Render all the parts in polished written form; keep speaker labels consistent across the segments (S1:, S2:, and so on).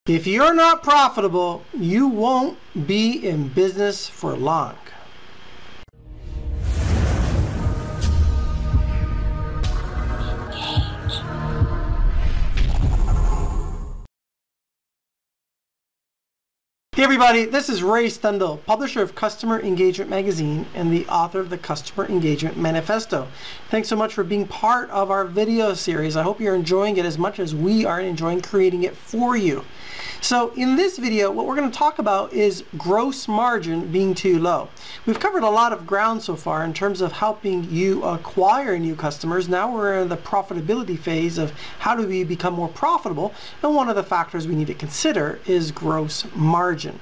S1: If you're not profitable, you won't be in business for long. Hey everybody, this is Ray Stundle, publisher of Customer Engagement Magazine and the author of the Customer Engagement Manifesto. Thanks so much for being part of our video series. I hope you're enjoying it as much as we are enjoying creating it for you. So in this video, what we're going to talk about is gross margin being too low. We've covered a lot of ground so far in terms of helping you acquire new customers. Now we're in the profitability phase of how do we become more profitable, and one of the factors we need to consider is gross margin.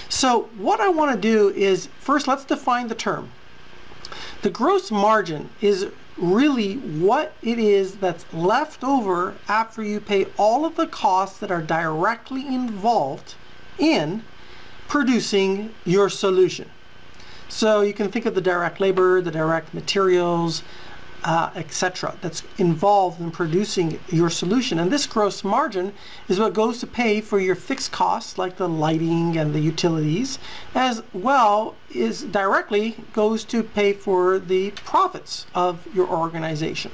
S1: So what I want to do is first let's define the term. The gross margin is really what it is that's left over after you pay all of the costs that are directly involved in producing your solution. So you can think of the direct labor, the direct materials, etc. that's involved in producing your solution. And this gross margin is what goes to pay for your fixed costs like the lighting and the utilities, as well as directly goes to pay for the profits of your organization.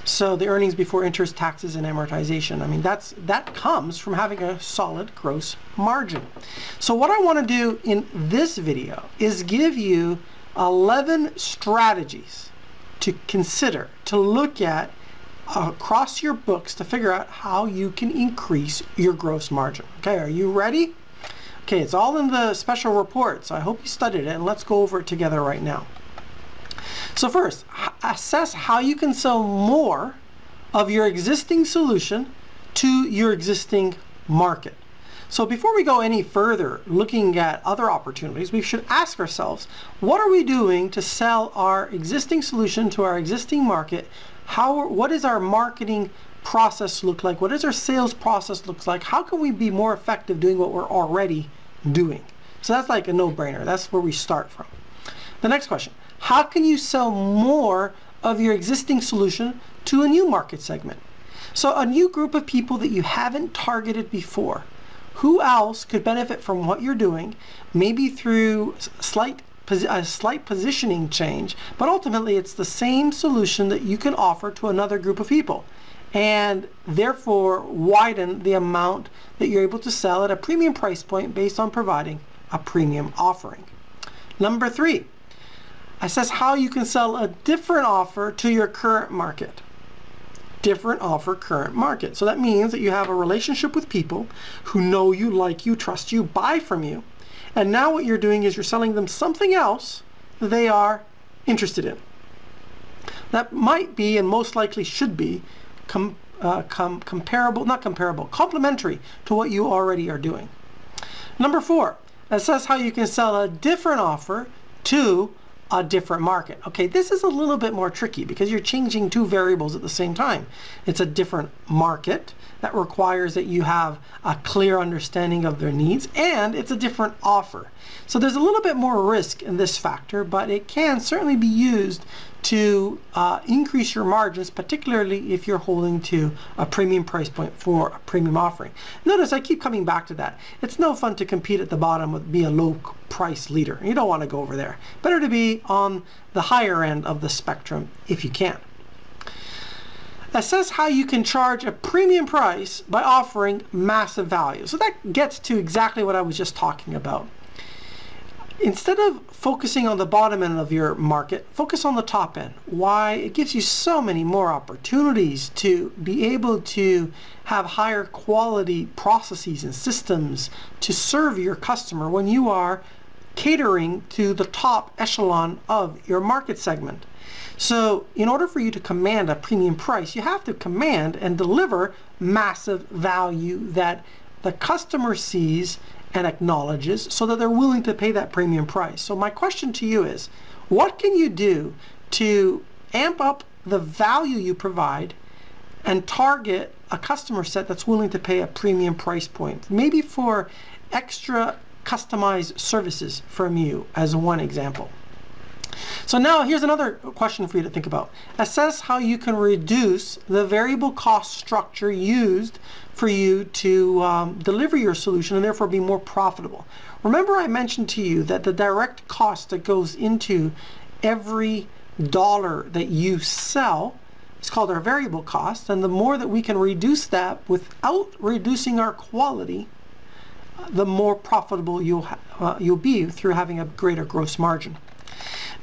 S1: So the earnings before interest, taxes, and amortization. I mean, that comes from having a solid gross margin. So what I want to do in this video is give you 11 strategies to consider, to look at across your books to figure out how you can increase your gross margin. Okay, are you ready? Okay, it's all in the special report, so I hope you studied it, and let's go over it together right now. So first, assess how you can sell more of your existing solution to your existing market. So before we go any further looking at other opportunities, we should ask ourselves, what are we doing to sell our existing solution to our existing market? What does our marketing process look like? What does our sales process look like? How can we be more effective doing what we're already doing? So that's like a no-brainer. That's where we start from. The next question, how can you sell more of your existing solution to a new market segment? So a new group of people that you haven't targeted before. Who else could benefit from what you're doing, maybe through a slight positioning change, but ultimately it's the same solution that you can offer to another group of people, and therefore widen the amount that you're able to sell at a premium price point based on providing a premium offering. Number 3, assess how you can sell a different offer to your current market. Different offer, current market. So that means that you have a relationship with people who know you, like you, trust you, buy from you, and now what you're doing is you're selling them something else that they are interested in. That might be, and most likely should be, complementary to what you already are doing. Number 4, assess how you can sell a different offer to a different market. Okay, this is a little bit more tricky because you're changing two variables at the same time. It's a different market that requires that you have a clear understanding of their needs, and it's a different offer. So there's a little bit more risk in this factor, but it can certainly be used to increase your margins, particularly if you're holding to a premium price point for a premium offering. Notice I keep coming back to that. It's no fun to compete at the bottom with be a low price leader. You don't want to go over there. Better to be on the higher end of the spectrum if you can. Assess how you can charge a premium price by offering massive value. So that gets to exactly what I was just talking about. Instead of focusing on the bottom end of your market, focus on the top end. Why? It gives you so many more opportunities to be able to have higher quality processes and systems to serve your customer when you are catering to the top echelon of your market segment. So in order for you to command a premium price, you have to command and deliver massive value that the customer sees and acknowledges so that they're willing to pay that premium price. So my question to you is, what can you do to amp up the value you provide and target a customer set that's willing to pay a premium price point? Maybe for extra customized services from you, as one example. So now here's another question for you to think about. Assess how you can reduce the variable cost structure used for you to deliver your solution and therefore be more profitable. Remember, I mentioned to you that the direct cost that goes into every dollar that you sell is called our variable cost, and the more that we can reduce that without reducing our quality, the more profitable you'll be through having a greater gross margin.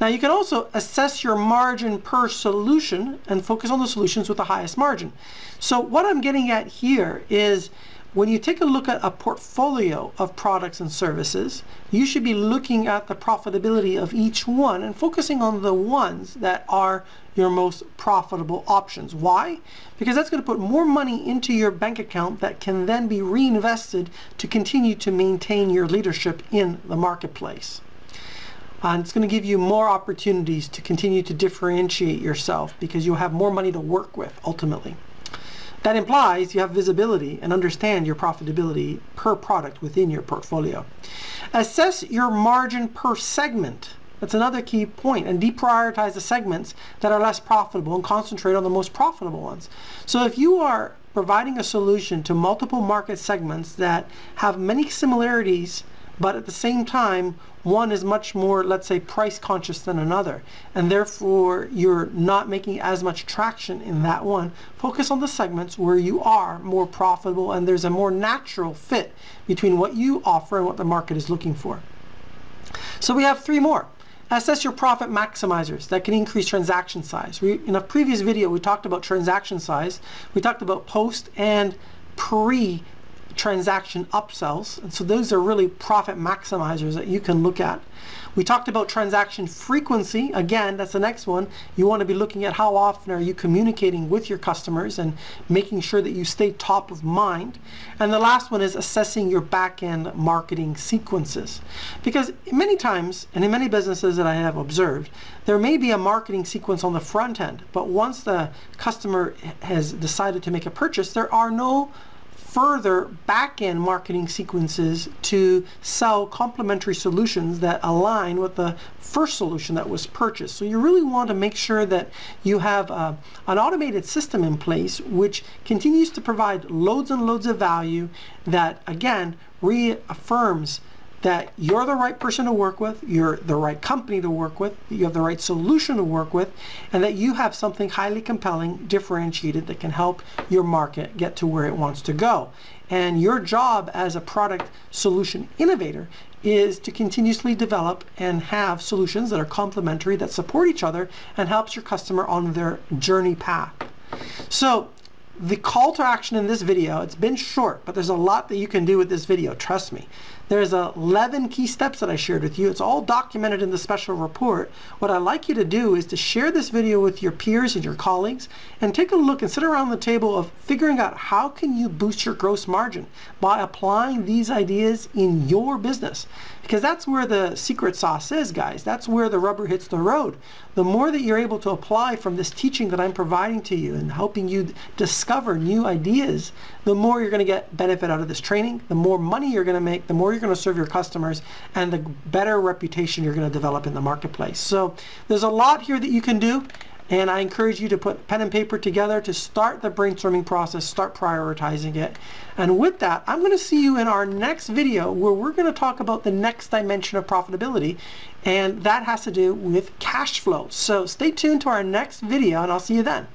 S1: Now you can also assess your margin per solution and focus on the solutions with the highest margin. So what I'm getting at here is when you take a look at a portfolio of products and services, you should be looking at the profitability of each one and focusing on the ones that are your most profitable options. Why? Because that's going to put more money into your bank account that can then be reinvested to continue to maintain your leadership in the marketplace. And it's going to give you more opportunities to continue to differentiate yourself because you'll have more money to work with ultimately. That implies you have visibility and understand your profitability per product within your portfolio. Assess your margin per segment. That's another key point, and deprioritize the segments that are less profitable and concentrate on the most profitable ones. So if you are providing a solution to multiple market segments that have many similarities, but at the same time one is much more, let's say, price conscious than another, and therefore you're not making as much traction in that one, focus on the segments where you are more profitable and there's a more natural fit between what you offer and what the market is looking for. So we have 3 more. Assess your profit maximizers that can increase transaction size. In a previous video we talked about transaction size. We talked about post and pre-transaction upsells, and so those are really profit maximizers that you can look at. We talked about transaction frequency. Again, that's the next one. You want to be looking at how often are you communicating with your customers and making sure that you stay top of mind. And the last one is assessing your back-end marketing sequences. Because many times, and in many businesses that I have observed, there may be a marketing sequence on the front end, but once the customer has decided to make a purchase, there are no further back-end marketing sequences to sell complementary solutions that align with the first solution that was purchased. So you really want to make sure that you have an automated system in place which continues to provide loads and loads of value that, again, reaffirms that you're the right person to work with, you're the right company to work with, you have the right solution to work with, and that you have something highly compelling, differentiated, that can help your market get to where it wants to go. And your job as a product solution innovator is to continuously develop and have solutions that are complementary, that support each other, and helps your customer on their journey path. So the call to action in this video, it's been short, but there's a lot that you can do with this video, trust me. There's 11 key steps that I shared with you. It's all documented in the special report. What I'd like you to do is to share this video with your peers and your colleagues and take a look and sit around the table of figuring out how can you boost your gross margin by applying these ideas in your business. Because that's where the secret sauce is, guys. That's where the rubber hits the road. The more that you're able to apply from this teaching that I'm providing to you and helping you discover new ideas, the more you're going to get benefit out of this training, the more money you're going to make, the more you're going to serve your customers, and the better reputation you're going to develop in the marketplace. So there's a lot here that you can do, and I encourage you to put pen and paper together to start the brainstorming process, start prioritizing it. And with that, I'm going to see you in our next video where we're going to talk about the next dimension of profitability, and that has to do with cash flow. So stay tuned to our next video, and I'll see you then.